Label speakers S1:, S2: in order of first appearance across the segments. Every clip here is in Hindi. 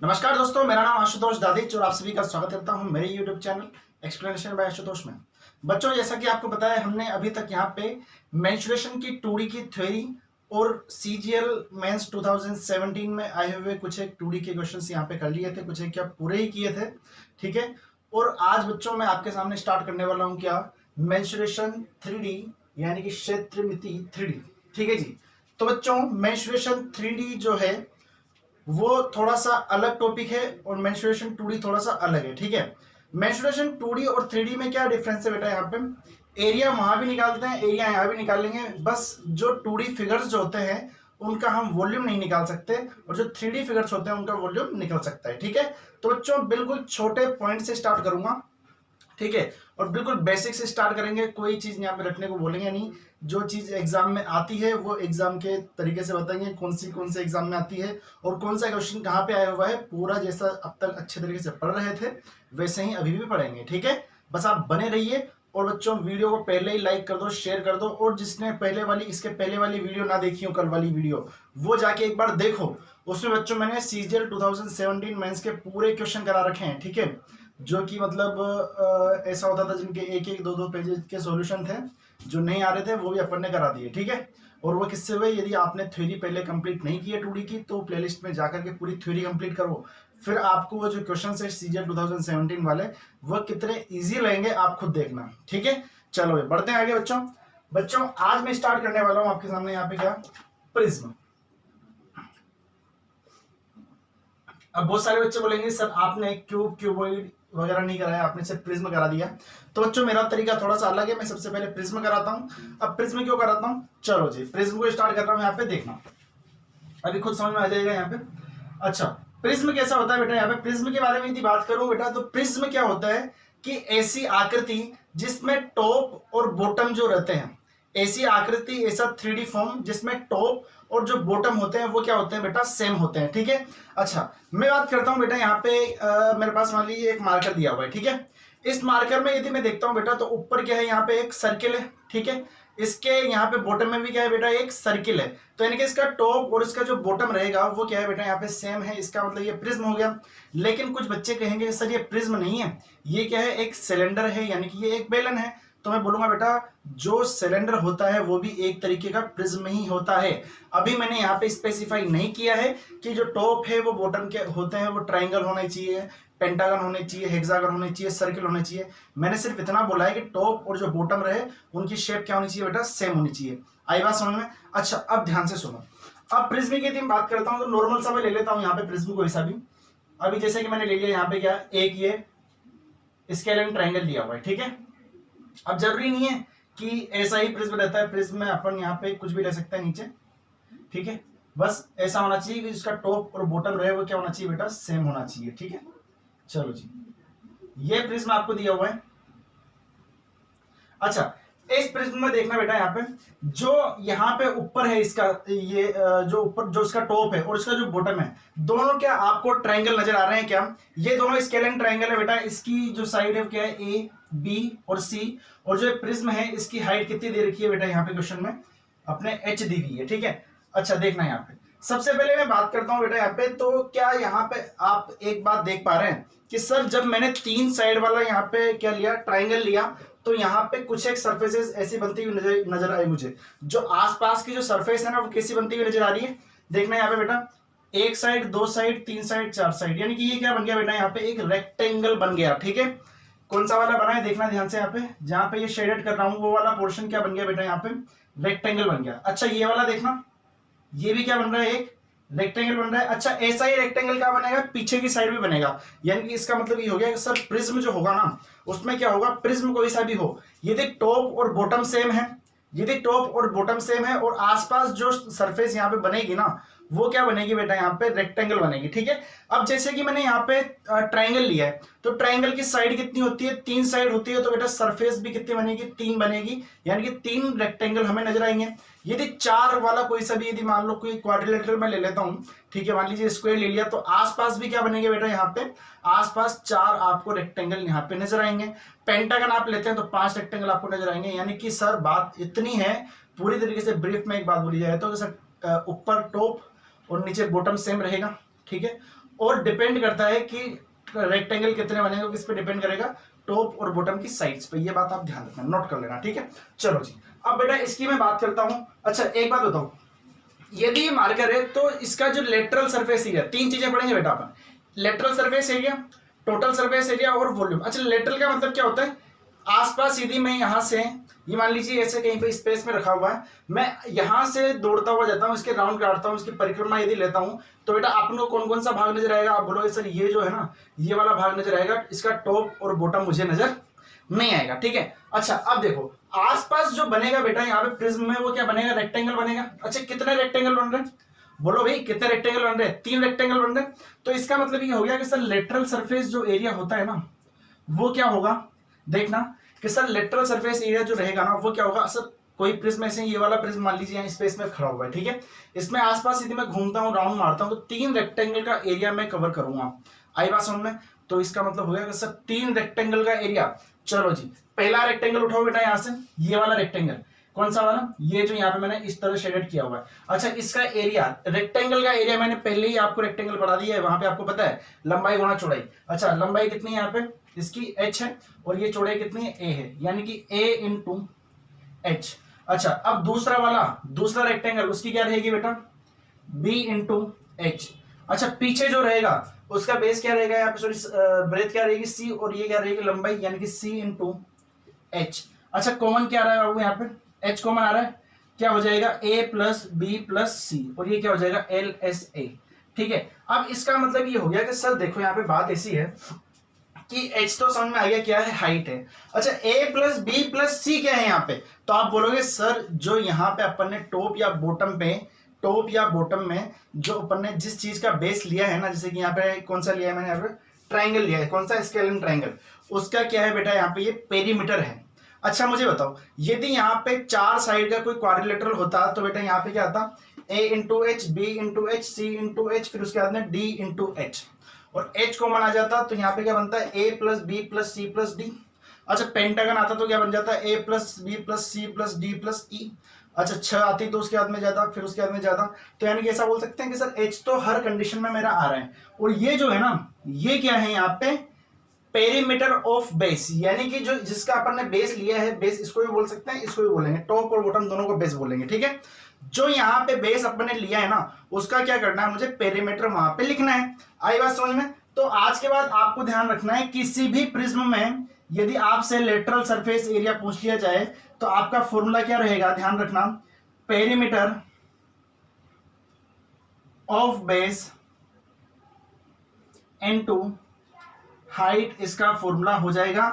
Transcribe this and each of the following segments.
S1: नमस्कार दोस्तों, मेरा नाम आशुतोष दादीच और आप सभी का स्वागत करता हूं मेरे YouTube channel explanation by Ashutosh में। बच्चों, जैसा कि आपको पता है, हमने अभी तक यहां पे मेंस्ट्रुएशन की 2D की थ्योरी और CGL मेंस 2017 में आए हुए कुछ एक 2D के क्वेश्चंस यहां पे कर लिए थे, कुछ एक क्या पूरे ही किए थे। ठीक है। और आज बच्चों मैं आपके सामने स्टार्ट करने वाला हूं क्या, मेंस्ट्रुएशन 3D यानी कि क्षेत्रमिति 3D। ठीक है जी। तो बच्चों, मेंस्ट्रुएशन 3D जो है वो थोड़ा सा अलग टॉपिक है और मेंस्ट्रुएशन 2D थोड़ा सा अलग है। ठीक है। मेंस्ट्रुएशन 2D और 3D में क्या डिफरेंस है बेटा, यहाँ पे एरिया वहां भी निकालते हैं, एरिया यहाँ भी निकालेंगे, बस जो 2D फिगर्स जो होते हैं उनका हम वॉल्यूम नहीं निकाल सकते और जो 3D फिगर्स होते हैं उनका वॉल्यूम निकल सकता है। ठीक है। तो बच्चों, बिल्कुल छोटे पॉइंट से स्टार्ट करूंगा। ठीक है। और बिल्कुल बेसिक से स्टार्ट करेंगे, कोई चीज यहाँ पे रखने को बोलेंगे नहीं। जो चीज एग्जाम में आती है वो एग्जाम के तरीके से बताएंगे, कौन से एग्जाम में आती है और कौन सा क्वेश्चन कहाँ पे आया हुआ है, पूरा जैसा अब तक अच्छे तरीके से पढ़ रहे थे वैसे ही अभी भी पढ़ेंगे। ठीक है। बस आप बने रहिए और बच्चों वीडियो को पहले ही लाइक कर दो, शेयर कर दो, और जिसने इसके पहले वाली वीडियो ना देखी हो, कल वाली वीडियो, वो जाके एक बार देखो। उसमें बच्चों मैंने CGL 2017 मेंस के पूरे क्वेश्चन करा रखे हैं। ठीक है। जो कि मतलब ऐसा होता था जिनके एक एक दो दो पेजेस के सॉल्यूशन थे, जो नहीं आ रहे थे वो भी अपन ने करा दिए। ठीक है। और वो किससे हुए, यदि आपने थ्योरी पहले कंप्लीट नहीं की है 2D की, तो प्लेलिस्ट में जाकर के पूरी थ्योरी कंप्लीट करो। फिर आपको वो जो क्वेश्चन है CGL 2017 वाले, वो कितने इजी लगेंगे आप खुद देखना। ठीक है। चलो बढ़ते हैं आगे बच्चों। बच्चों, आज मैं स्टार्ट करने वाला हूं आपके सामने यहाँ पे क्या, प्रिज्म। अब बहुत सारे बच्चे बोलेंगे सर आपने क्यूबॉइड वगैरह नहीं कराया, आपने सिर्फ प्रिज्म करा दिया। तो बच्चों, मेरा तरीका थोड़ा सा अलग है, मैं सबसे पहले प्रिज्म कराता हूं। अब प्रिज्म क्यों कराता हूं, चलो जी प्रिज्म को स्टार्ट कर रहा हूं। यहाँ पे देखना, अभी खुद समझ में आ जाएगा यहाँ पे। अच्छा, प्रिज्म कैसा होता है बेटा, यहाँ पे प्रिज्म के बारे में यदि बात करूं बेटा, तो प्रिज्म क्या होता है कि ऐसी आकृति जिसमें टॉप और बॉटम जो रहते हैं, ऐसी आकृति, ऐसा 3D फॉर्म जिसमें टॉप और जो बॉटम होते हैं वो क्या होते हैं बेटा, सेम होते हैं। ठीक है। अच्छा, मैं बात करता हूं बेटा, यहाँ पे मेरे पास मान लीजिए एक मार्कर दिया हुआ है। ठीक है। इस मार्कर में यदि मैं देखता हूं बेटा, तो ऊपर क्या है, यहाँ पे एक सर्किल है। ठीक है। इसके यहाँ पे बॉटम में भी क्या है बेटा, एक सर्किल है। तो यानी कि इसका टॉप और इसका जो बॉटम रहेगा वो क्या है बेटा, यहाँ पे सेम है। इसका मतलब ये प्रिज्म हो गया। लेकिन कुछ बच्चे कहेंगे सर ये प्रिज्म नहीं है, ये क्या है, एक सिलेंडर है, यानी कि ये एक बेलन है। तो मैं बोलूंगा बेटा, जो सिलेंडर होता है वो भी एक तरीके का प्रिज्म ही होता है। अभी मैंने यहाँ पे स्पेसिफाई नहीं किया है कि जो टॉप है वो बॉटम के होते हैं वो ट्राइंगल होने चाहिए, पेंटागन होने चाहिए, हेक्सागन होने चाहिए, सर्किल होने चाहिए। मैंने सिर्फ इतना बोला है कि टॉप और जो बॉटम रहे उनकी शेप क्या होनी चाहिए बेटा, सेम होनी चाहिए। आई बात समझ में। अच्छा, अब ध्यान से सुनो। अब प्रिज्म की यदि बात करता हूं तो नॉर्मल सा मैं ले लेता हूं यहाँ पे प्रिज्म को ऐसा भी। अभी जैसे कि मैंने ले लिया यहाँ पे क्या, एक ये स्केल ट्राइंगल लिया हुआ है। ठीक है। अब जरूरी नहीं है कि ऐसा ही प्रिज्म रहता है, प्रिज्म में अपन यहाँ पे कुछ भी ले सकते हैं नीचे। ठीक है। बस ऐसा होना चाहिए कि जिसका टॉप और बॉटम रहे वो क्या होना चाहिए बेटा, सेम होना चाहिए। ठीक है। चलो जी, ये प्रिज्म आपको दिया हुआ है। अच्छा, इस प्रिज्म में देखना बेटा, यहाँ पे जो यहाँ पे ऊपर है इसका, ये जो ऊपर जो इसका टॉप है और इसका जो बॉटम है, दोनों क्या आपको ट्रायंगल नजर आ रहे हैं क्या, ये दोनों स्केलिन ट्रायंगल है बेटा। इसकी जो साइड है क्या है, A B और C, और जो प्रिज्म है इसकी हाइट कितनी दे रखी है बेटा, यहाँ पे क्वेश्चन में अपने H दी हुई है। ठीक है। अच्छा, देखना यहाँ पे सबसे पहले मैं बात करता हूं बेटा यहाँ पे, तो क्या यहाँ पे आप एक बात देख पा रहे हैं कि सर जब मैंने 3 साइड वाला यहाँ पे क्या लिया, ट्राइंगल लिया, तो यहाँ पे कुछ एक सरफेसेस ऐसी बनती हुई नजर आई मुझे। जो आसपास की जो सरफेस है ना वो कैसी बनती हुई नजर आ रही है, देखना यहाँ पे बेटा, एक साइड, 2 साइड, 3 साइड, 4 साइड, यानी कि ये क्या बन गया बेटा, यहाँ पे एक रेक्टेंगल बन गया। ठीक है। कौन सा वाला बना है देखना ध्यान से, यहाँ पे जहां पे ये शेडेड कर रहा हूं वो वाला पोर्शन क्या बन गया बेटा, यहाँ पे रेक्टेंगल बन गया। अच्छा, ये वाला देखना, ये भी क्या बन रहा है, एक रेक्टेंगल बन रहा है। अच्छा, ऐसा ही रेक्टेंगल क्या बनेगा, पीछे की साइड भी बनेगा। यानी कि इसका मतलब ये हो गया कि सर प्रिज्म जो होगा ना, उसमें क्या होगा, प्रिज्म कोई सा भी हो, यदि टॉप और बॉटम सेम है, यदि टॉप और बॉटम सेम है और आसपास जो सरफेस यहाँ पे बनेगी ना वो क्या बनेगी बेटा, यहाँ पे रेक्टेंगल बनेगी। ठीक है। अब जैसे कि मैंने यहाँ पे ट्राइंगल लिया है, तो ट्राइंगल की साइड कितनी होती है, 3 साइड होती है, तो बेटा सरफेस भी कितनी बनेगी, 3 बनेगी, यानी कि 3 रेक्टेंगल हमें नजर आएंगे। यदि 4 वाला कोई सा भी, यदि मान लो कोई क्वाड्रिलेटरल में ले लेता हूं, ठीक है, मान लीजिए स्क्वायर ले लिया, तो आसपास भी क्या बनेंगे बेटा, यहाँ पे आसपास 4 आपको रेक्टेंगल यहाँ पे नजर आएंगे। पेंटागन आप लेते हैं तो 5 रेक्टेंगल आपको नजर आएंगे। यानी कि सर बात इतनी है, पूरी तरीके से ब्रीफ में एक बात बोली जाए तो सर ऊपर टॉप और नीचे बॉटम सेम रहेगा। ठीक है। और डिपेंड करता है कि रेक्टेंगल कितने बनेंगे, किस पे डिपेंड करेगा, टॉप और बॉटम की साइड्स पे। ये बात आप ध्यान रखना, नोट कर लेना, ठीक है। चलो जी, अब बेटा इसकी मैं बात करता हूं। अच्छा एक बात बताओ, यदि ये मार्कर है तो इसका जो लेटरल सरफेस एरिया, तीन चीजें पढ़ेंगे बेटा अपन, lateral surface area, total surface area और वॉल्यूम। अच्छा लेटरल का मतलब क्या होता है, आसपास यदि मैं यहां से, ये मान लीजिए ऐसे कहीं पे स्पेस में रखा हुआ है, मैं यहां से दौड़ता हुआ जाता हूं, इसके राउंड काटता हूं, इसकी परिक्रमा यदि लेता हूं, तो बेटा आपको कौन कौन सा भाग नजर आएगा, आप बोलोगे सर ये जो है ना, ये वाला भाग नजर आएगा, इसका टॉप और बॉटम मुझे नजर नहीं आएगा, ठीक है। अच्छा अब देखो आसपास जो बनेगा बेटा यहाँ पे प्रिज्म में, वो क्या बनेगा, रेक्टेंगल बनेगा। अच्छा कितने रेक्टेंगल बन रहे हैं, बोलो भाई कितने रेक्टेंगल बन रहे हैं, 3 रेक्टेंगल बन रहे हैं। तो इसका मतलब ये हो गया कि सर लेटरल सरफेस जो एरिया होता है ना, वो क्या होगा, देखना कि सर लेटरल सरफेस एरिया जो रहेगा ना, वो क्या होगा, सर कोई प्रिज्म ऐसे, ये वाला प्रिज्म मान लीजिए यहाँ स्पेस में खड़ा हुआ है, ठीक है, इसमें आसपास यदि मैं घूमता हूँ, राउंड मारता हूँ, तो 3 रेक्टेंगल का एरिया मैं कवर करूंगा। आई बात समझ में, तो इसका मतलब हो गया कि सर 3 रेक्टेंगल का एरिया। चलो जी, पहला रेक्टेंगल उठाओ बेटा यहां से, ये वाला रेक्टेंगल, कौन सा वाला, ये जो यहाँ पे मैंने इस तरह शेडेड किया हुआ है। अच्छा इसका एरिया, रेक्टेंगल का एरिया मैंने पहले ही आपको रेक्टेंगल पढ़ा दिया है, वहां पे आपको पता है लंबाई गुणा चौड़ाई। अच्छा लंबाई कितनी है यहाँ पे, इसकी h है, और ये चौड़ाई कितनी है, a है, यानी कि a इंटू h। अच्छा अब दूसरा वाला, दूसरा रेक्टेंगल, उसकी क्या रहेगी बेटा, b इंटू h। अच्छा पीछे जो रहेगा उसका बेस क्या रहेगा, यहाँ पे सॉरी ब्रेथ क्या रहेगी, c, और ये क्या रहेगी लंबाई, यानी कि c इंटू h। अच्छा कॉमन क्या आ रहा है बाबू, यहाँ पे h कॉमन आ रहा है, क्या हो जाएगा a प्लस बी प्लस सी, और ये क्या हो जाएगा एल एस ए, ठीक है। अब इसका मतलब ये हो गया कि सर देखो यहाँ पे बात ऐसी है कि h तो समझ में आ गया क्या है, हाइट है। अच्छा a प्लस बी प्लस सी क्या है यहाँ पे, तो आप बोलोगे सर जो यहाँ पे अपन ने टॉप या बॉटम पे, टॉप या बॉटम में जो अपन ने जिस चीज का बेस लिया है ना, जैसे कि यहाँ पे कौन सा लिया है मैंने, यहाँ पे ट्राइंगल लिया है, कौन सा, स्केलिन ट्राइंगल, उसका क्या है बेटा यहाँ पे ये पेरीमीटर है। अच्छा मुझे बताओ, यदि यहाँ पे 4 साइड का कोई क्वाड्रिलेटरल होता तो बेटा यहाँ पे क्या आता, a into H, B into H, C into H, फिर उसके बाद में d इंटू एच, और h कॉमन आ जाता तो यहाँ पे क्या बनता है, a plus B plus C plus D. अच्छा पेंटागन आता तो क्या बन जाता है, a plus B plus C plus D plus E. अच्छा 6 आती तो उसके बाद में ज्यादा, फिर उसके बाद में ज्यादा, तो यानी कि ऐसा बोल सकते हैं कि सर h तो हर कंडीशन में मेरा आ रहा है, और ये जो है ना, ये क्या है यहाँ पे, पेरीमीटर ऑफ बेस, यानी कि जो जिसका अपन ने बेस लिया है, बेस इसको भी बोल सकते हैं, इसको भी बोलेंगे, टॉप और बॉटम दोनों को बेस बोलेंगे, ठीक है। जो यहाँ पे बेस अपन ने लिया है ना, उसका क्या करना है, मुझे पेरीमीटर वहां पे लिखना है। आई बात समझ में, तो आज के बाद आपको ध्यान रखना है, किसी भी प्रिज्म में यदि आपसे लेटरल सरफेस एरिया पूछ लिया जाए तो आपका फॉर्मूला क्या रहेगा, ध्यान रखना, perimeter of base into height, इसका फॉर्मूला हो जाएगा।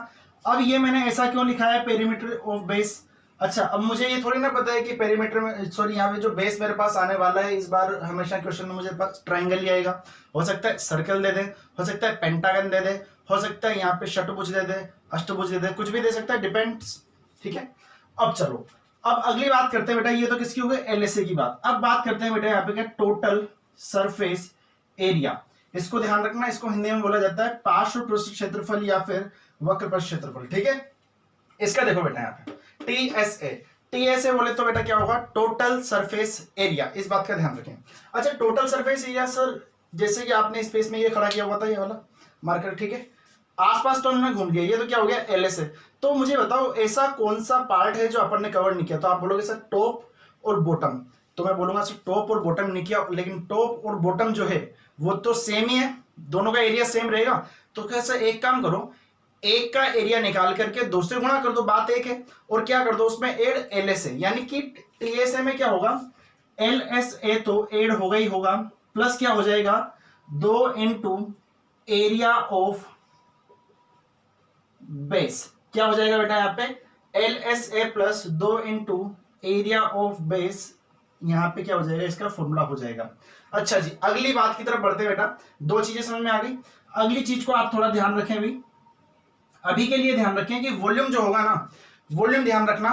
S1: अब ये मैंने ऐसा क्यों लिखा है, पेरीमीटर ऑफ बेस। अच्छा अब मुझे ये थोड़ी ना पता है कि पेरीमीटर में, सॉरी यहाँ पे जो बेस मेरे पास आने वाला है, इस बार हमेशा क्वेश्चन में मुझे पास ट्राइंगल ही आएगा, हो सकता है सर्कल दे दे, हो सकता है पेंटागन दे दे, हो सकता है यहाँ पे षटभुज दे दे, अष्टभुज दे दे, कुछ भी दे सकता है, डिपेंड्स, ठीक है। अब चलो, अब अगली बात करते हैं बेटा, ये तो किसकी हो गई, एलएसए की बात। अब बात करते हैं बेटा यहाँ पे क्या, टोटल सरफेस एरिया। इसको ध्यान रखना, इसको हिंदी में बोला जाता है पार्श्व पृष्ठ क्षेत्रफल या फिर वक्र पृष्ठ क्षेत्रफल, ठीक है। इसका देखो बेटा यहाँ पे टीएसए, टीएसए बोले तो बेटा क्या होगा, टोटल सरफेस एरिया, इस बात का ध्यान रखें। अच्छा टोटल सरफेस एरिया सर, जैसे कि आपने स्पेस में ये खड़ा किया हुआ था, ये वाला मार्कर, ठीक है, आसपास तो हमने घूम गया, ये तो क्या हो गया, एलएसए। तो मुझे बताओ ऐसा कौन सा पार्ट है जो अपन ने कवर नहीं किया, तो आप बोलोगे सर टॉप और बॉटम, तो मैं बोलूंगा सर टॉप और बॉटम नहीं किया, लेकिन टॉप और बॉटम जो है वो तो सेम ही है, दोनों का एरिया सेम रहेगा। तो कैसे, एक काम करो, एक का एरिया निकाल करके 2 से गुणा कर दो, बात एक है, और क्या कर दो उसमें एड एलएसए, यानी कि टीएसए में क्या होगा, एलएसए तो एड होगा ही होगा, प्लस क्या हो जाएगा, 2 इंटू एरिया ऑफ बेस, क्या हो जाएगा बेटा यहाँ पे, LSA plus 2 into area of base, यहाँ पे क्या हो जाएगा, इसका फॉर्मूला हो जाएगा। अच्छा जी, अगली बात की तरफ बढ़ते हैं बेटा, 2 चीजें समझ में आ गई। अगली चीज को आप थोड़ा ध्यान रखें, अभी के लिए ध्यान रखें कि वॉल्यूम जो होगा ना, वॉल्यूम ध्यान रखना,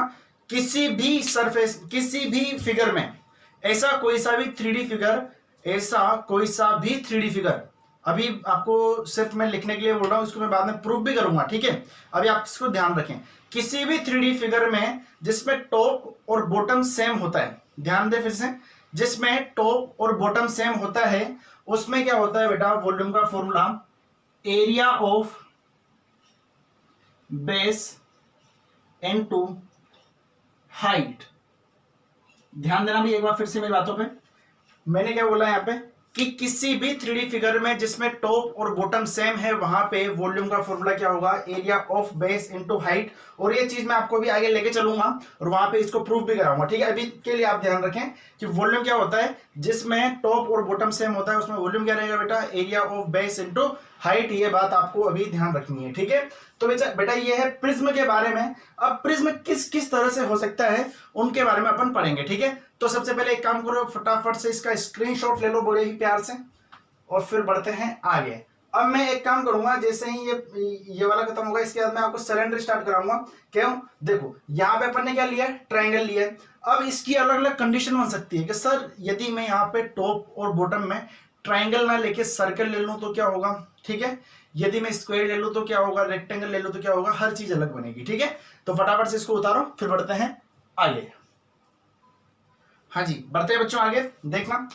S1: किसी भी सरफेस, किसी भी फिगर में ऐसा कोई सा भी 3D फिगर, ऐसा कोई सा भी 3D फिगर, अभी आपको सिर्फ मैं लिखने के लिए बोल रहा हूं, इसको मैं बाद में प्रूफ भी करूंगा, ठीक है। अभी आप इसको ध्यान रखें, किसी भी 3D फिगर में जिसमें टॉप और बॉटम सेम होता है, ध्यान दे फिर से, जिसमें टॉप और बॉटम सेम होता है उसमें क्या होता है बेटा, वॉल्यूम का formula area of base into height. ध्यान देना भी एक बार फिर से मेरी बातों पे, मैंने क्या बोला यहाँ पे कि किसी भी 3D फिगर में जिसमें टॉप और बॉटम सेम है वहां पे वॉल्यूम का फॉर्मूला क्या होगा, area of base into height. और ये चीज मैं आपको भी आगे लेके चलूंगा और वहां पे इसको प्रूफ भी कराऊंगा, ठीक है। अभी के लिए आप ध्यान रखें कि वॉल्यूम क्या होता है, जिसमें टॉप और बॉटम सेम होता है उसमें वॉल्यूम क्या रहेगा बेटा, area of base into height. ये बात आपको अभी ध्यान रखनी है, ठीक है। तो बेटा ये है प्रिज्म के बारे में। अब प्रिज्म किस किस तरह से हो सकता है उनके बारे में अपन पढ़ेंगे, ठीक है। तो सबसे पहले एक काम करो, फटाफट से इसका स्क्रीनशॉट ले लो बड़े ही प्यार से, और फिर बढ़ते हैं आगे। अब मैं एक काम करूंगा, जैसे ही ये वाला खत्म होगा इसके बाद मैं आपको सिलेंडर स्टार्ट कराऊंगा। क्यों, देखो यहाँ पे अपन ने क्या लिया है, ट्रायंगल लिया है। अब इसकी अलग अलग कंडीशन बन सकती है कि सर यदि मैं यहाँ पे टॉप और बॉटम में ट्रायंगल ना लेके सर्कल ले लूं तो क्या होगा, ठीक है। यदि मैं स्क्वायर ले लूं तो क्या होगा, रेक्टेंगल ले लूं तो क्या होगा, हर चीज अलग बनेगी, ठीक है। तो फटाफट से इसको उतारो, फिर बढ़ते हैं आगे। हाँ जी, बढ़ते हैं बच्चों आगे। देखना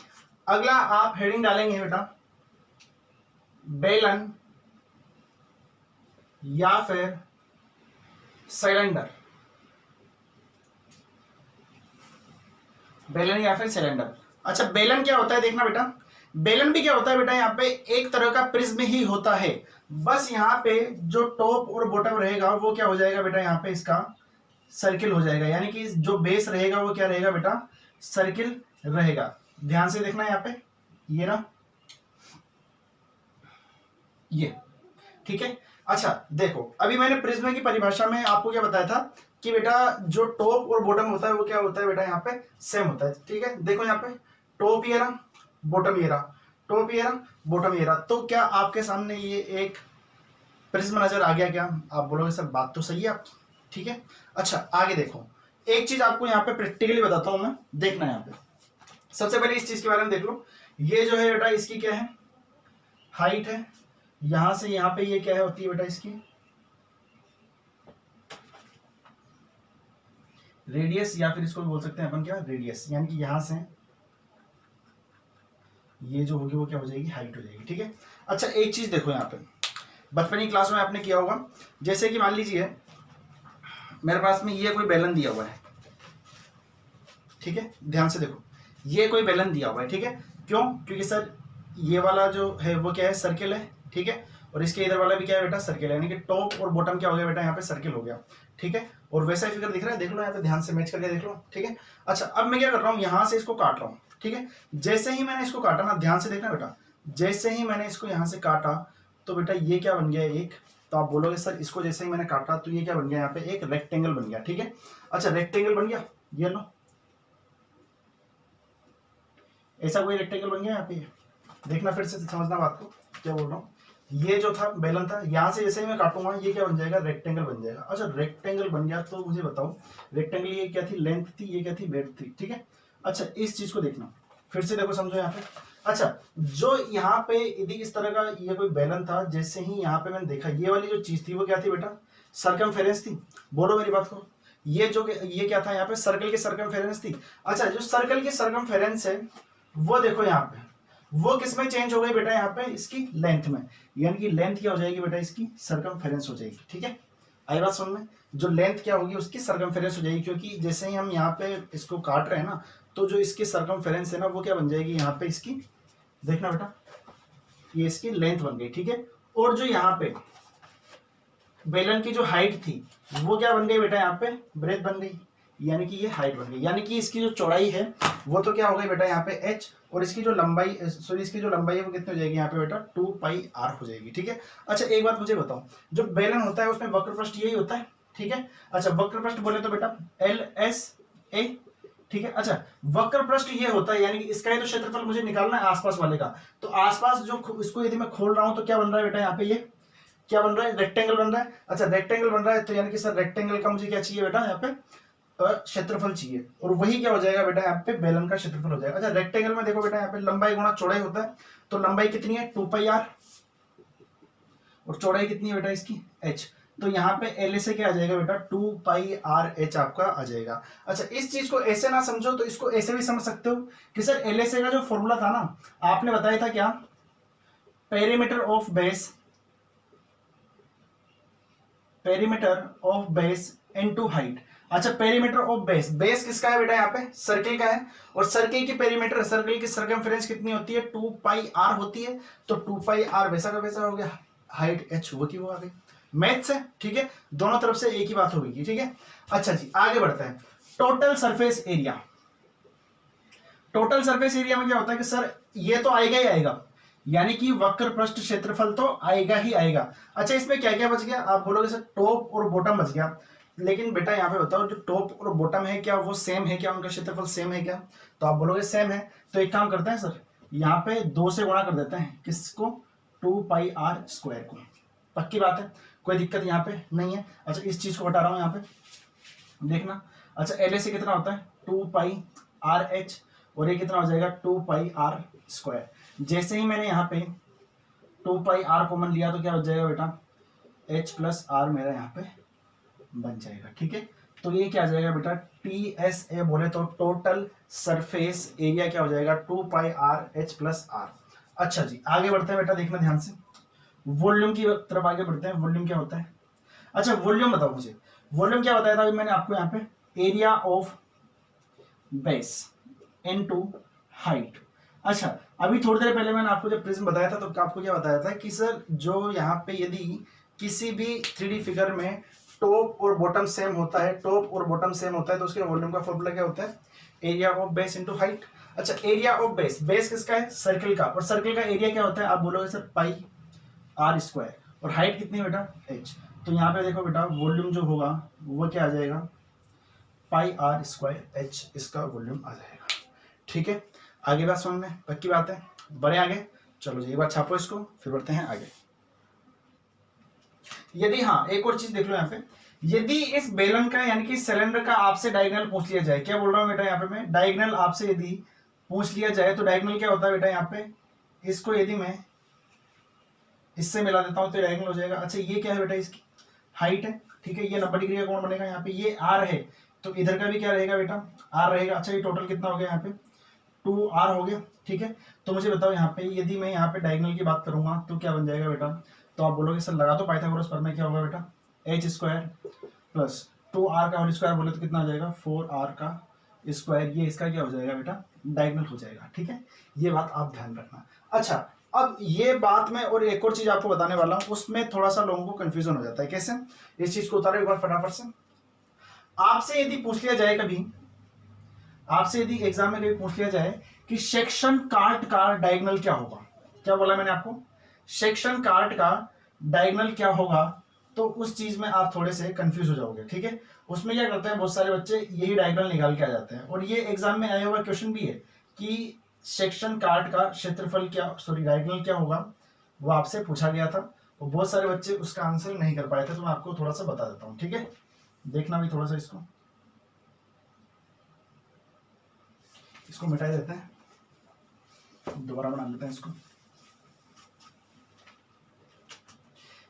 S1: अगला आप हेडिंग डालेंगे बेटा, बेलन या फिर सिलेंडर। बेलन या फिर सिलेंडर। अच्छा बेलन क्या होता है, देखना बेटा, बेलन भी क्या होता है बेटा, यहाँ पे एक तरह का प्रिज्म ही होता है। बस यहाँ पे जो टॉप और बॉटम रहेगा वो क्या हो जाएगा बेटा, यहाँ पे इसका सर्किल हो जाएगा, यानी कि जो बेस रहेगा वो क्या रहेगा बेटा, सर्किल रहेगा। ध्यान से देखना यहाँ पे, ये ना ये, ठीक है। अच्छा देखो, अभी मैंने प्रिज्म की परिभाषा में आपको क्या बताया था कि बेटा जो टॉप और बॉटम होता है वो क्या होता है बेटा, यहाँ पे सेम होता है, ठीक है। देखो यहाँ पे टॉप ये रहा, बॉटम ये रहा, टॉप ये रहा, बॉटम ये रहा। तो क्या आपके सामने ये एक प्रिज्म नजर आ गया क्या, आप बोलोगे सर बात तो सही है आपकी, ठीक है। अच्छा आगे देखो, एक चीज आपको यहाँ पे प्रैक्टिकली बताता हूं मैं, देखना यहाँ पे। सबसे पहले इस चीज के बारे में देख लो, ये जो है बेटा इसकी क्या है, हाइट है। यहां से यहां पे ये क्या है, होती है बेटा इसकी रेडियस, या फिर इसको बोल सकते हैं अपन क्या, रेडियस, यानी कि यहां से ये जो होगी वो क्या हो जाएगी, हाइट हो जाएगी, ठीक है। अच्छा एक चीज देखो यहाँ पे, बचपन की क्लास में आपने किया होगा, जैसे कि मान लीजिए मेरे पास में ये कोई बेलन दिया हुआ है, ठीक है। ध्यान से देखो, ये कोई बेलन दिया हुआ है, ठीक है। क्यों, क्योंकि सर ये वाला जो है वो क्या है, सर्किल है, ठीक है। और इसके इधर वाला भी क्या है बेटा, सर्किल है, यानी कि टॉप और बॉटम क्या हो गया बेटा, यहाँ पे सर्किल हो गया, ठीक है। और वैसा ही फिगर दिख रहा है, देख लो यहाँ पे, ध्यान से मैच करके देख लो, ठीक है। अच्छा अब मैं क्या कर रहा हूँ, यहाँ से इसको काट रहा हूँ, ठीक है। जैसे ही मैंने इसको काटा ना, ध्यान से देखना बेटा, जैसे ही मैंने इसको यहाँ से काटा तो बेटा ये क्या बन गया, एक, तो आप बोलोगे सर इसको जैसे ही मैंने काटा तो ये क्या बन गया, यहाँ पे एक रेक्टेंगल बन गया, ठीक है। अच्छा रेक्टेंगल बन गया, ये लो ऐसा कोई रेक्टेंगल बन गया यहाँ पे, देखना फिर से समझना बात को क्या बोल रहा हूँ। ये जो था बेलन था, यहाँ से जैसे ही मैं काटूंगा ये क्या बन जाएगा, रेक्टेंगल बन जाएगा। अच्छा रेक्टेंगल बन गया तो मुझे बताओ, रेक्टेंगल ये क्या थी, लेंथ थी, ये क्या थी, ब्रेड्थ थी, ठीक है। अच्छा इस चीज को देखना फिर से, देखो समझो यहाँ पे। अच्छा जो यहाँ पे यदि इस तरह का ये कोई बेलन था, जैसे ही यहाँ पे मैंने देखा ये वाली जो चीज थी वो क्या थी बेटा, सर्कमफेरेंस थी। बोलो मेरी बात को, ये जो ये क्या था यहाँ पे, सर्कल की सर्कमफेरेंस थी। अच्छा जो सर्कल की सर्कमफेरेंस है वो देखो यहाँ पे, वो किस में चेंज हो गई बेटा, यहाँ पे इसकी लेंथ में, यानी कि लेंथ क्या हो जाएगी बेटा, इसकी सर्कमफेरेंस हो जाएगी, ठीक है। आई बात समझ में, जो लेंथ क्या होगी उसकी सर्कमफेरेंस हो जाएगी, क्योंकि जैसे ही हम यहाँ पे इसको काट रहे हैं ना, तो जो इसकी सर्कमफेरेंस है ना वो क्या बन जाएगी यहाँ पे इसकी, देखना बेटा ये इसकी लेंथ बन गई, ठीक है। और जो यहाँ पे बेलन की जो हाइट थी वो क्या बन गई बेटा, यहाँ पे ब्रेथ बन गई, यानी कि ये हाइट बन गई, यानी कि इसकी जो चौड़ाई है वो तो क्या हो गई बेटा यहाँ पे h, और इसकी जो लंबाई, सॉरी इसकी जो लंबाई है वो कितनी हो जाएगी यहाँ पे बेटा, 2πr हो जाएगी, ठीक है। अच्छा एक बात मुझे बताओ, जो बेलन होता है उसमें वक्र पृष्ठ यही होता है, ठीक है। अच्छा वक्र पृष्ठ बोले तो बेटा LSA, ठीक है। अच्छा वक्र पृष्ठ ये होता है, यानी कि इसका ही तो क्षेत्रफल मुझे निकालना है आसपास वाले का, तो आसपास जो इसको यदि मैं खोल रहा हूं तो क्या बन रहा है बेटा, यहाँ पे ये क्या बन रहा है, रेक्टेंगल बन रहा है। अच्छा रेक्टेंगल बन रहा है तो यानी कि सर रेक्टेंगल का मुझे क्या चाहिए बेटा, यहाँ पे क्षेत्रफल चाहिए, और वही क्या हो जाएगा बेटा, यहाँ पे बेलन का क्षेत्रफल हो जाएगा। अच्छा रेक्टेंगल में देखो बेटा, यहाँ पे लंबाई गुणा चौड़ाई होता है, तो लंबाई कितनी है 2πr, और चौड़ाई कितनी है बेटा इसकी h। तो यहाँ पे एल से क्या आ जाएगा बेटा 2πr/h आपका आ जाएगा। अच्छा इस चीज को ऐसे ना समझो तो इसको ऐसे भी समझ सकते हो कि सर एल का जो फॉर्मूला था ना, आपने बताया था क्या, perimeter of base into height. अच्छा पेरीमीटर ऑफ बेस, बेस किसका है बेटा, यहाँ पे सर्किल का है, और सर्किल की पेरीमीटर, सर्किल की सर्कमफेरेंस कितनी होती है, 2πr होती है, तो 2πr वैसा का वैसा हो गया, हाइट h वो की वो आ गई, मैथ से, ठीक है, दोनों तरफ से एक ही बात होगी, ठीक है। अच्छा जी आगे बढ़ते हैं, total surface area. Total surface area में क्या होता है कि सर ये तो आएगा ही आएगा, यानी कि वक्र पृष्ठ क्षेत्रफल तो आएगा ही आएगा। अच्छा इसमें क्या क्या बच गया, आप बोलोगे सर टॉप और बॉटम बच गया, लेकिन बेटा यहाँ पे बताओ जो टॉप और बॉटम है क्या वो सेम है क्या, उनका क्षेत्रफल सेम है क्या, तो आप बोलोगे सेम है, तो एक काम करते हैं सर यहाँ पे 2 से गुणा कर देते हैं, किसको, 2πr² को, पक्की बात है, कोई दिक्कत यहाँ पे नहीं है। अच्छा इस चीज को हटा रहा हूँ यहाँ पे देखना। अच्छा एल से कितना होता है 2πrh, और ये कितना हो जाएगा 2πr²। जैसे ही मैंने यहाँ पे 2πr कॉमन लिया तो क्या हो जाएगा बेटा, h+r मेरा यहाँ पे बन जाएगा, ठीक है। तो ये क्या आ जाएगा बेटा, TSA बोले तो टोटल सरफेस एरिया क्या हो जाएगा 2πrh+r। अच्छा जी आगे बढ़ते हैं बेटा, देखना ध्यान से, वॉल्यूम की तरफ आगे बढ़ते हैं। वॉल्यूम क्या होता है, अच्छा वॉल्यूम बताओ मुझे, वॉल्यूम क्या बताया था अभी मैंने आपको यहाँ पे, area of base into height. अच्छा अभी थोड़ी देर पहले मैंने आपको जब प्रिज्म बताया था तो आपको क्या बताया था कि सर जो यहाँ पे यदि किसी भी 3D फिगर में टॉप और बॉटम सेम होता है, टॉप और बॉटम सेम होता है, तो उसके वॉल्यूम का फॉर्मूला क्या होता है, area of base into height. अच्छा एरिया ऑफ बेस, बेस किसका है, सर्कल का, और सर्कल का एरिया क्या होता है, आप बोलोगे सर πr², और हाइट कितनी बेटा h। तो यहाँ पे देखो बेटा वॉल्यूम जो होगा वो क्या आ जाएगा, πr²h इसका वॉल्यूम आ जाएगा, ठीक है। आगे बात समझ में, पक्की बात है, बढ़े आगे, चलो जी एक बार छापो इसको, फिर बढ़ते हैं आगे। यदि हाँ एक और चीज देख लो यहाँ पे, यदि इस बेलन का यानी कि सिलेंडर का आपसे डायगोनल पूछ लिया जाए, क्या बोल रहा हूँ बेटा यहाँ पे मैं, डायगोनल आपसे यदि पूछ लिया जाए तो डायगोनल क्या होता है बेटा, यहाँ पे इसको यदि मैं इससे मिला देता हूँ तो डायगोनल हो जाएगा। अच्छा ये क्या है बेटा, इसकी हाइट है, ठीक है, ये 90 डिग्री का कोण बनेगा, यहाँ पे ये r है, तो इधर का भी क्या रहेगा बेटा, r रहेगा। अच्छा ये टोटल कितना हो गया यहाँ पे, 2r हो गया, ठीक है। तो मुझे बताओ यहाँ पे यदि मैं यहाँ पे डायगोनल की बात करूंगा तो क्या बन जाएगा बेटा, तो आप बोलोगे सर लगा दो पाइथागोरस पर में, क्या होगा बेटा, h² प्लस 2r का होल स्क्वायर बोले तो कितना आ जाएगा 4r का स्क्वायर, ये इसका क्या हो जाएगा बेटा, डायगोनल हो जाएगा, ठीक है, ये बात आप ध्यान रखना। अच्छा अब ये बात में और एक और चीज आपको बताने वाला हूं, उसमें थोड़ा सा लोगों को कंफ्यूजन हो जाता है, कैसे, इस चीज को उतारो एक बार फटाफट से। आपसे यदि पूछ लिया जाए कभी, आपसे यदि एग्जाम में कभी पूछ लिया जाए कि सेक्शन कार्ट का डायगोनल क्या होगा, क्या बोला मैंने आपको, सेक्शन कार्ट का डायगोनल क्या होगा, तो उस चीज में आप थोड़े से कंफ्यूज हो जाओगे, ठीक है। उसमें क्या करते हैं बहुत सारे बच्चे, यही डायगोनल निकाल के आ जाते हैं, और ये एग्जाम में आया हुआ क्वेश्चन भी है कि सेक्शन कार्ट का क्षेत्रफल क्या, सॉरी डायगोनल क्या होगा, वो आपसे पूछा गया था, तो बहुत सारे बच्चे उसका आंसर नहीं कर पाए थे, तो मैं आपको थोड़ा सा बता देता हूँ, ठीक है। देखना भी थोड़ा सा, इसको मिटा देते हैं, दोबारा बना लेते हैं इसको।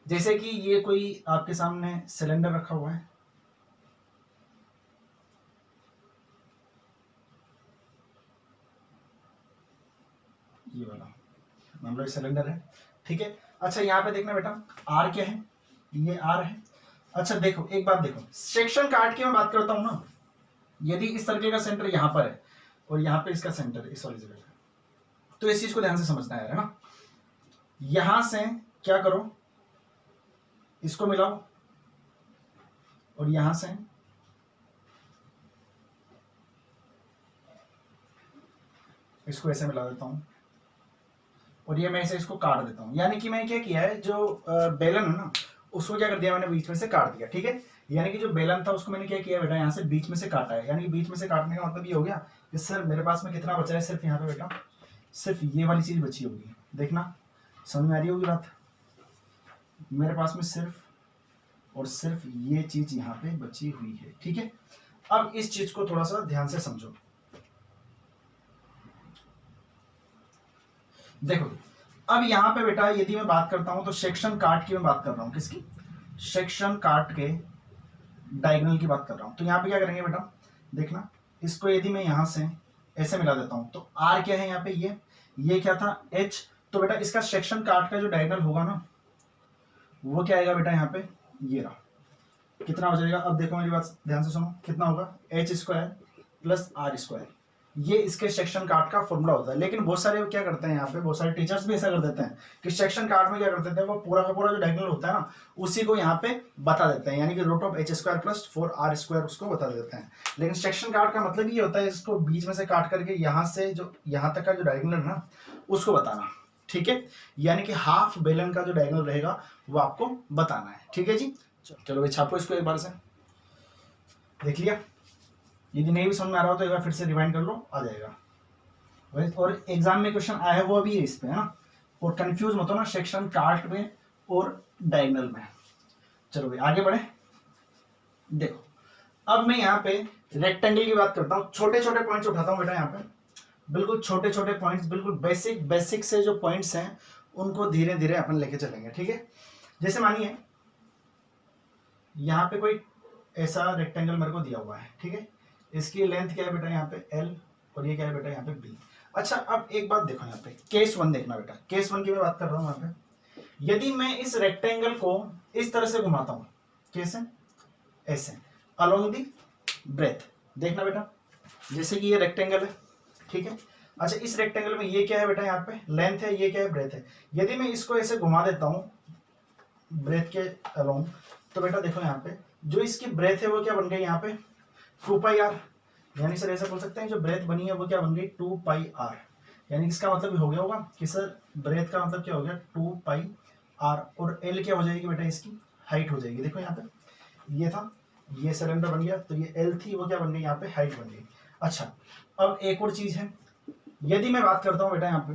S1: जैसे कि ये कोई आपके सामने सिलेंडर रखा हुआ है, ये वाला मान लो ये सिलेंडर है, ठीक है। अच्छा यहाँ पे देखना बेटा आर क्या है, ये आर है। अच्छा देखो एक बात देखो, सेक्शन काट के मैं बात करता हूं ना, यदि इस सर्कल का सेंटर यहाँ पर है और यहाँ पे इसका सेंटर है इस वाली जगह, तो इस चीज को ध्यान से समझना है ना, यहां से क्या करो, इसको मिलाओ, और यहां से इसको ऐसे मिला देता हूं, और ये मैं ऐसे इसको काट देता हूं, यानी कि मैंने क्या किया है, जो बेलन है ना उसको क्या कर दिया मैंने, बीच में से काट दिया, ठीक है। यानी कि जो बेलन था उसको मैंने क्या किया बेटा, यहाँ से बीच में से काटा है, यानी कि बीच में से काटने का मतलब ये हो गया कि सर मेरे पास में कितना बचा है, सिर्फ यहाँ पे बेटा सिर्फ ये वाली चीज बची होगी, देखना समझ में आ रही होगी बात, मेरे पास में सिर्फ और सिर्फ ये चीज यहाँ पे बची हुई है, ठीक है। अब इस चीज को थोड़ा सा ध्यान से समझो, देखो अब यहाँ पे बेटा यदि मैं बात करता हूं तो सेक्शन काट की मैं बात कर रहा हूं, किसकी, सेक्शन काट के डायगोनल की बात कर रहा हूं, तो यहाँ पे क्या करेंगे बेटा, देखना इसको यदि मैं यहां से ऐसे मिला देता हूं तो आर क्या है यहाँ पे, ये क्या था एच, तो बेटा इसका सेक्शन काट का जो डायगोनल होगा ना वो क्या आएगा बेटा यहाँ पे, ये रहा, कितना हो जाएगा, अब देखो मेरी बात ध्यान से सुनो, कितना होगा H square plus R square, ये इसके सेक्शन काट का फॉर्मूला होता है। लेकिन बहुत सारे क्या करते हैं यहाँ पे, बहुत सारे टीचर्स भी ऐसा कर देते हैं कि सेक्शन काट में क्या कर देते हैं, वो पूरा का पूरा जो डायगोनल होता है ना उसी को यहाँ पे बता देते हैं, यानी कि root of H square plus 4r square उसको बता देते हैं। लेकिन सेक्शन काट का मतलब ये होता है इसको बीच में से काट करके यहाँ से जो यहाँ तक का जो डायगोनल है ना उसको बताना, ठीक है, यानी कि हाफ बेलन का जो डायगोनल रहेगा वो आपको बताना है, ठीक है जी। चलो भाई छापो इसको एक बार से, देख लिया, यदि नहीं भी समझ में आ रहा हो तो एक बार फिर से रिवाइंड कर लो, आ जाएगा। और एग्जाम में क्वेश्चन आया है वो अभी इस पे है ना, और कंफ्यूज मत हो ना सेक्शन काट में और डायगोनल में। चलो भाई आगे बढ़े, देखो अब मैं यहाँ पे रेक्टेंगल की बात करता हूँ, छोटे छोटे पॉइंट्स उठाता हूँ बेटा, यहाँ पे बिल्कुल छोटे छोटे पॉइंट्स, बिल्कुल बेसिक से जो पॉइंट्स हैं उनको धीरे धीरे अपन लेके चलेंगे, ठीक है। जैसे मानिए यहाँ पे कोई ऐसा रेक्टेंगल मेरे को दिया हुआ है, ठीक है, इसकी लेंथ क्या है बेटा यहाँ पे L और ये क्या है बेटा यहाँ पे B। अच्छा अब एक बात देखो यहाँ पे केस 1 देखना बेटा, केस 1 की मैं बात कर रहा हूँ यहाँ पे, यदि मैं इस रेक्टेंगल को इस तरह से घुमाता हूँ, कैसे, ऐसे अलोंग दी ब्रेथ, देखना बेटा जैसे कि ये रेक्टेंगल है, ठीक है। अच्छा इस रेक्टेंगल में ये क्या है बेटा यहाँ पे लेंथ है, ये क्या है ब्रेथ है, यदि मैं इसको ऐसे घुमा देता हूँ ब्रेथ के अलोंग, तो बेटा देखो यहाँ पे जो इसकी ब्रेथ है वो क्या बन गई यहाँ पे 2πr, यानी सर ऐसा बोल सकते हैं जो ब्रेथ बनी है वो क्या बन गई 2πr, यानी इसका मतलब हो गया होगा कि सर ब्रेथ का मतलब क्या हो गया 2πr, और L क्या हो जाएगी बेटा इसकी हाइट हो जाएगी, देखो यहाँ पे ये था, ये सिलेंडर बन गया, तो ये L थी वो क्या बन गई यहाँ पे हाइट बन गई। अच्छा अब एक और चीज है, यदि मैं बात करता हूँ बेटा यहाँ पे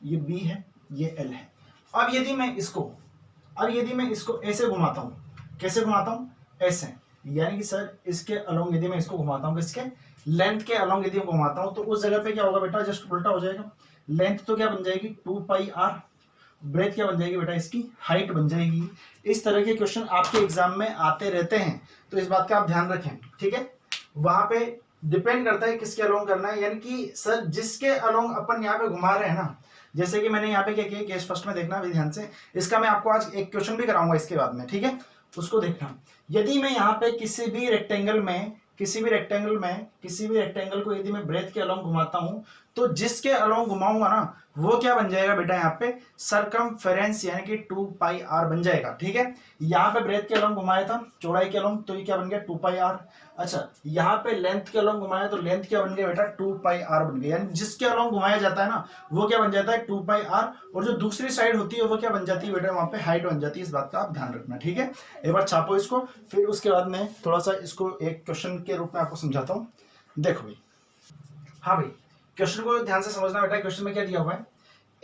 S1: ये B है ये L है, अब यदि मैं इसको ऐसे घुमाता हूं, कैसे घुमाता हूं ऐसे, यानी कि सर इसके अलोंग यदि मैं इसको घुमाता हूं, किसके लेंथ के अलोंग यदि मैं घुमाता हूं तो उस जगह पे क्या होगा बेटा जस्ट उल्टा हो जाएगा, लेंथ तो क्या बन जाएगी 2πr, ब्रेथ क्या बन जाएगी बेटा इसकी हाइट बन जाएगी। इस तरह के क्वेश्चन आपके एग्जाम में आते रहते हैं, तो इस बात का आप ध्यान रखें, ठीक है। वहां पे डिपेंड करता है किसके अलोंग करना है, यानी कि सर जिसके अलोंग अपन यहाँ पे घुमा रहे हैं ना, जैसे कि मैंने यहाँ पे क्या किया केस फर्स्ट में देखना भी ध्यान से, इसका मैं आपको आज एक क्वेश्चन भी कराऊंगा इसके बाद में, ठीक है, उसको देखना। यदि मैं यहाँ पे किसी भी रेक्टेंगल को यदि मैं ब्रेथ के अलोंग घुमाता हूं तो जिसके अलोंग घुमाऊंगा ना वो क्या बन जाएगा बेटा यहाँ पे सरकमफेरेंस, यानी कि 2πr बन जाएगा, ठीक है। यहाँ पे ब्रेथ के अलोंग घुमाया था चौड़ाई के अलोंग, तो ये क्या बन गया 2πr। अच्छा यहाँ पे लेंथ के अलोंग घुमाया तो लेंथ क्या बन गया बेटा 2πr बन गया, यानी जिसके अलोंग घुमाया जाता है ना वो क्या बन जाता है 2πr, और जो दूसरी साइड होती है वो क्या बन जाती है बेटा वहां पे हाइट बन जाती है। इस बात का आप ध्यान रखना, ठीक है। एक बार छापो इसको, फिर उसके बाद में थोड़ा सा इसको एक क्वेश्चन के रूप में आपको समझाता हूँ। देखो भाई, हाँ भाई क्वेश्चन को ध्यान से समझना बेटा, क्वेश्चन में क्या दिया हुआ है,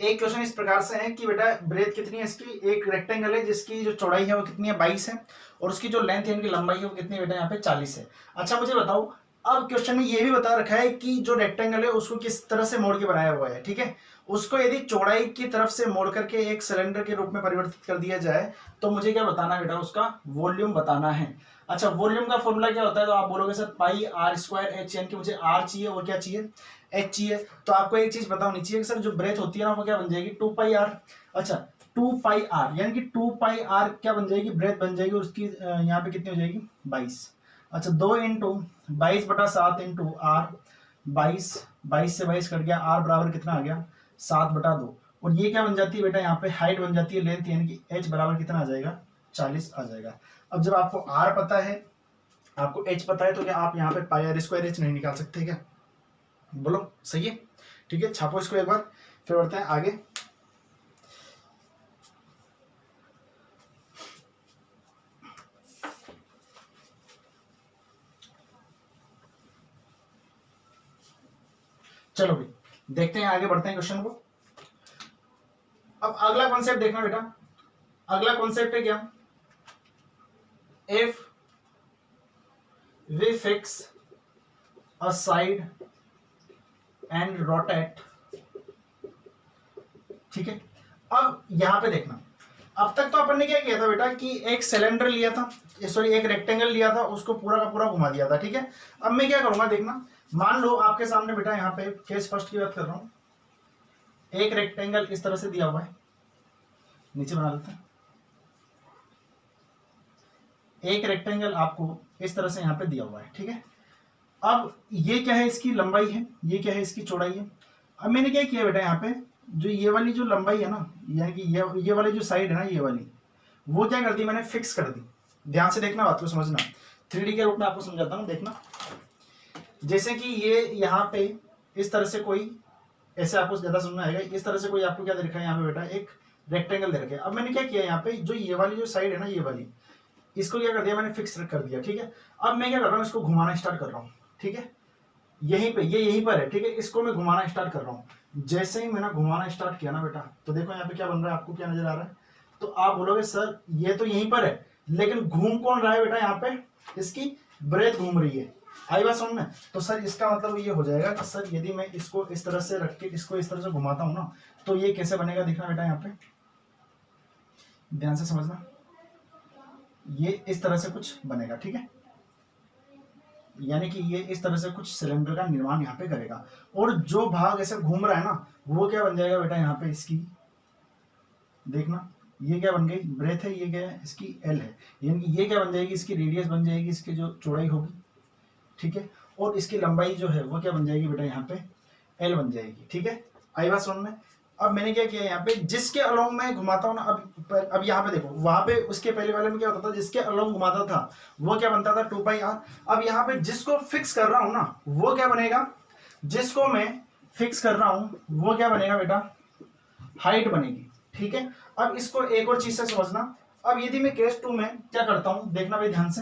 S1: एक क्वेश्चन इस प्रकार से है कि बेटा ब्रेथ कितनी है इसकी, एक रेक्टेंगल है जिसकी जो चौड़ाई है वो कितनी है 22 है, और उसकी जो लेंथ है इनकी लंबाई है वो कितनी है बेटा यहाँ पे 40 है। अच्छा मुझे बताओ, अब क्वेश्चन में ये भी बता रखा है कि जो रेक्टेंगल है उसको किस तरह से मोड़ के बनाया हुआ है, ठीक है, उसको यदि चौड़ाई की तरफ से मोड़ करके एक सिलेंडर के रूप में परिवर्तित कर दिया जाए तो मुझे क्या बताना है बेटा उसका वॉल्यूम बताना है। अच्छा वॉल्यूम का फॉर्मूला क्या होता है, तो आप बोलोगे sir pi R square H, यानी कि मुझे आर चाहिए और क्या चाहिए एच चाहिए, तो आपको एक चीज बताओ चाहिए कि सर जो ब्रेथ होती है ना वो क्या बन जाएगी 2πr। अच्छा 2πr यानी कि 2πr क्या बन जाएगी ब्रेथ बन जाएगी, उसकी यहाँ पे कितनी हो जाएगी 22। अच्छा 2 इंटू 22/7 इंटू आर, 22 से 22 कट गया, आर बराबर कितना आ गया 7/2, और ये क्या बन जाती है बेटा यहाँ पे हाइट बन जाती है लेंथ, यानी कि एच बराबर कितना आ जाएगा 40 आ जाएगा। अब जब आपको आर पता है आपको एच पता है तो क्या आप यहाँ पे पाई आर स्क्वायर एच नहीं निकाल सकते क्या, बोलो सही है, ठीक है। छापो इसको एक बार, फिर बढ़ते हैं आगे। चलो भाई देखते हैं आगे बढ़ते हैं क्वेश्चन को। अब अगला कॉन्सेप्ट देखना बेटा, अगला कॉन्सेप्ट है क्या, if we fix a side and rotate, ठीक है। अब यहां पे देखना, अब तक तो अपन ने क्या किया था बेटा कि एक सिलेंडर लिया था, सॉरी एक रेक्टेंगल लिया था, उसको पूरा का पूरा घुमा दिया था, ठीक है। अब मैं क्या करूंगा देखना, मान लो आपके सामने बेटा यहाँ पे केस फर्स्ट की बात कर रहा हूं, एक रेक्टेंगल इस तरह से दिया हुआ है, नीचे बना लेते हैं। एक रेक्टेंगल आपको इस तरह से यहाँ पे दिया हुआ है, ठीक है। अब ये क्या है, इसकी लंबाई है, ये क्या है, इसकी चौड़ाई है। अब मैंने क्या किया बेटा, यहाँ पे जो ये वाली जो लंबाई है ना, यानी कि ये वाली जो साइड है ना, ये वाली, वो क्या कर दी मैंने, फिक्स कर दी। ध्यान से देखना, बात को समझना, 3D के रूप में आपको समझाता हूँ, देखना। जैसे कि ये यहाँ पे इस तरह से कोई, ऐसे आपको ज्यादा समझ में आएगा, इस तरह से कोई आपको क्या दे रखा है यहाँ पे बेटा, एक रेक्टेंगल दे रखा है। अब मैंने क्या किया यहाँ पे, जो ये वाली जो साइड है ना, ये वाली, इसको क्या कर दिया मैंने, फिक्स कर दिया, ठीक है। अब मैं क्या कर रहा हूँ, इसको घुमाना स्टार्ट कर रहा हूँ, ठीक है। यहीं पे, ये यहीं पर है, ठीक है। इसको मैं घुमाना स्टार्ट कर रहा हूँ। जैसे ही मैंने घुमाना स्टार्ट किया ना बेटा, तो देखो यहाँ पे क्या बन रहा है, आपको क्या नजर आ रहा है। तो आप बोलोगे सर ये तो यहीं पर है, लेकिन घूम कौन रहा है बेटा, यहाँ पे इसकी ब्रेथ घूम रही है। आई बात समझ में। तो सर इसका मतलब ये हो जाएगा कि सर यदि मैं इसको इस तरह से रख के इसको इस तरह से घुमाता हूँ ना, तो ये कैसे बनेगा, देखना बेटा यहाँ पे ध्यान से समझना, ये इस तरह से कुछ बनेगा, ठीक है। यानी कि ये इस तरह से कुछ सिलेंडर का निर्माण यहाँ पे करेगा, और जो भाग ऐसे घूम रहा है ना, वो क्या बन जाएगा बेटा, यहाँ पे इसकी देखना, ये क्या बन गई, ब्रेथ है, ये क्या है, इसकी एल है। यानी कि ये क्या बन जाएगी, इसकी रेडियस बन जाएगी, इसकी जो चौड़ाई होगी, ठीक है। और इसकी लंबाई जो है वो क्या बन जाएगी बेटा, यहाँ पे एल बन जाएगी, ठीक है। आई बात समझ में। अब मैंने क्या किया यहाँ पे, जिसके अलोंग मैं घुमाता हूँ ना, अब यहाँ पे देखो, वहां पे उसके पहले वाले में क्या होता था, जिसके अलोंग घुमाता था वो क्या बनता था, 2πr। अब यहाँ पे जिसको फिक्स कर रहा हूँ ना, वो क्या बनेगा, जिसको मैं फिक्स कर रहा हूँ वो क्या बनेगा बेटा, हाइट बनेगी, ठीक है। अब इसको एक और चीज से समझना। अब यदि मैं केस 2 में क्या करता हूं, देखना भाई ध्यान से।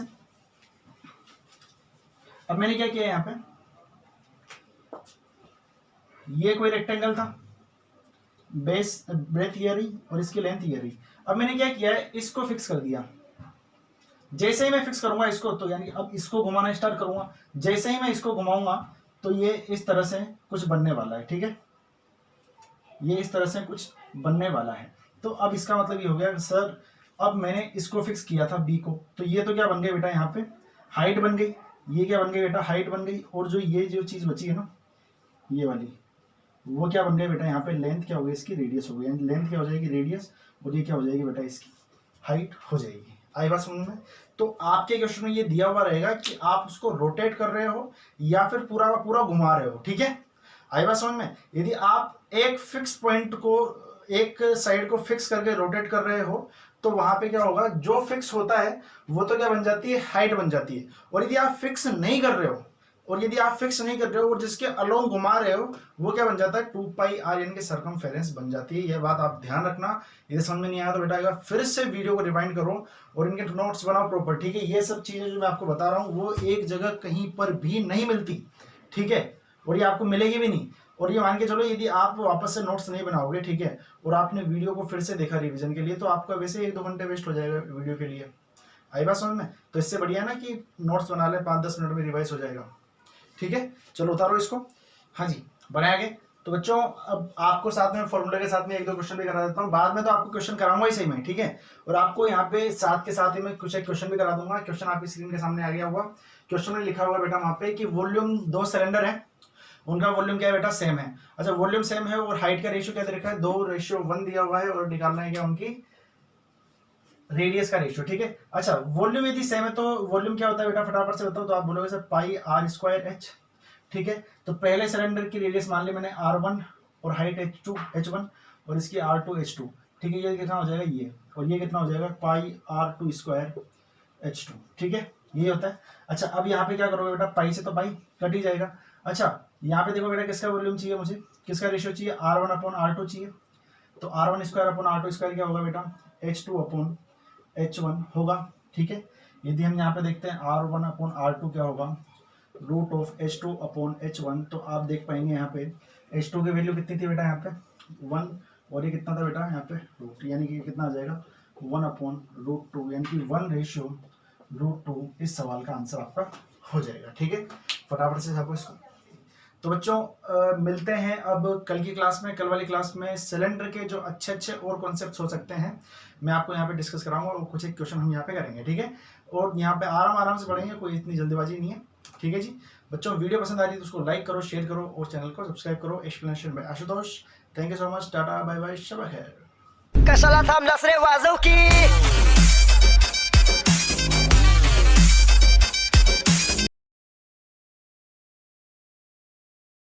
S1: अब मैंने क्या किया यहाँ पे, ये कोई रेक्टेंगल था, बेस ब्रेथ ये रही और इसकी लेंथ ये रही। अब मैंने क्या किया है, इसको फिक्स कर दिया। जैसे ही मैं फिक्स करूंगा इसको, तो यानी अब इसको घुमाना स्टार्ट करूंगा, जैसे ही मैं इसको घुमाऊंगा तो ये इस तरह से कुछ बनने वाला है, ठीक है। ये इस तरह से कुछ बनने वाला है। तो अब इसका मतलब ये हो गया सर, अब मैंने इसको फिक्स किया था बी को, तो ये तो क्या बन गया बेटा, यहाँ पे हाइट बन गई। ये क्या बन गई बेटा, हाइट बन गई। और जो ये जो चीज बची है ना, ये वाली, वो क्या बन गया बेटा, यहाँ पे लेंथ क्या हो गई, इसकी रेडियस हो गई। यानी लेंथ क्या हो जाएगी, रेडियस, और ये क्या हो जाएगी बेटा, इसकी हाइट हो जाएगी। आई बात समझ में। तो आपके क्वेश्चन में ये दिया हुआ रहेगा कि आप उसको रोटेट कर रहे हो या फिर पूरा का पूरा घुमा रहे हो, ठीक है। आई बात समझ में। यदि आप एक फिक्स पॉइंट को, एक साइड को फिक्स करके रोटेट कर रहे हो, तो वहां पे क्या होगा, जो फिक्स होता है वो तो क्या बन जाती है, हाइट बन जाती है। और यदि आप फिक्स नहीं कर रहे हो, और जिसके अलोंग घुमा रहे हो, वो क्या बन जाता है, 2πr यानी कि सर्कमफेरेंस बन जाती है। यह बात आप ध्यान रखना। यदि समझ में नहीं आया तो बेटा एक बार फिर से वीडियो को रिवाइंड करो और इनके नोट्स बनाओ प्रॉपर, ठीक है। ये सब चीजें जो मैं आपको बता रहा हूँ वो एक जगह कहीं पर भी नहीं मिलती, ठीक है, और ये आपको मिलेगी भी नहीं। और ये मान के चलो, यदि आप वापस से नोट्स नहीं बनाओगे, ठीक है, और आपने वीडियो को फिर से देखा रिवीजन के लिए, तो आपका वैसे 1-2 घंटे वेस्ट हो जाएगा वीडियो के लिए। आई बात समझ में। तो इससे बढ़िया ना कि नोट्स बना ले, 5-10 मिनट में रिवाइज हो जाएगा, ठीक है। चलो उतारो इसको। हाँ जी, बनाया गया। तो बच्चों अब आपको साथ में फॉर्मूले के साथ में 1-2 क्वेश्चन भी करा देता हूँ। बाद में तो आपको क्वेश्चन कराऊंगा ही सही में, ठीक है। और आपको यहाँ पे साथ के साथ ही मैं कुछ एक क्वेश्चन भी करा दूंगा। क्वेश्चन आपकी स्क्रीन के सामने आ गया हुआ। क्वेश्चन में लिखा हुआ बेटा वहां पे कि वॉल्यूम 2 सिलेंडर है, उनका वॉल्यूम क्या है बेटा, सेम है। अच्छा, वॉल्यूम सेम है और हाइट का रेशियो क्या दे रखा है, 2:1 दिया हुआ है, और निकालना है क्या, उनकी रेडियस का रेशियो, ठीक है। अच्छा, वॉल्यूम यदि सेम है तो वॉल्यूम क्या होता है बेटा, फटाफट से बताओ। तो आप बोलोगे सर πr²h, ठीक है। तो पहले सिलेंडर की रेडियस मान ली मैंने r1 और हाइट h1 और इसकी r2h2, ठीक है। ये कितना हो जाएगा, ये, और ये कितना हो जाएगा, πr2²h2, ठीक है। ये होता है। अच्छा, अब यहाँ पे क्या करोगे बेटा, पाई से तो पाई कट ही जाएगा। अच्छा, यहाँ पे देखो बेटा, किसका वॉल्यूम चाहिए मुझे, किसका रेशियो चाहिए, r1/r2 चाहिए। तो r1²/r2² क्या होगा बेटा, h2/h1 होगा, ठीक है। यदि हम यहाँ पे देखते हैं r1/r2 क्या होगा, √h2/h1, तो आप देख पाएंगे यहाँ पे h2 की वैल्यू कितनी थी बेटा, यहाँ पे 1, और ये कितना था बेटा यहाँ पे रूट, यानी कि कितना आ जाएगा 1/√2, यानी कि 1:√2। इस सवाल का आंसर आपका हो जाएगा, ठीक है। फटाफट से छापो इसको। तो बच्चों मिलते हैं अब कल की क्लास में। कल वाली क्लास में सिलेंडर के जो अच्छे अच्छे और कॉन्सेप्ट्स हो सकते हैं मैं आपको यहाँ पे डिस्कस कराऊंगा और कुछ एक क्वेश्चन हम यहाँ पे करेंगे, ठीक है। और यहाँ पे आराम आराम से पढ़ेंगे, कोई इतनी जल्दीबाजी नहीं है, ठीक है जी। बच्चों वीडियो पसंद आ रही है तो उसको लाइक करो, शेयर करो और चैनल को सब्सक्राइब करो। Explanation by Ashutosh. Thank you so much, tata bye bye, शब खैर।
S2: कशाला थांबलास रे वाजव की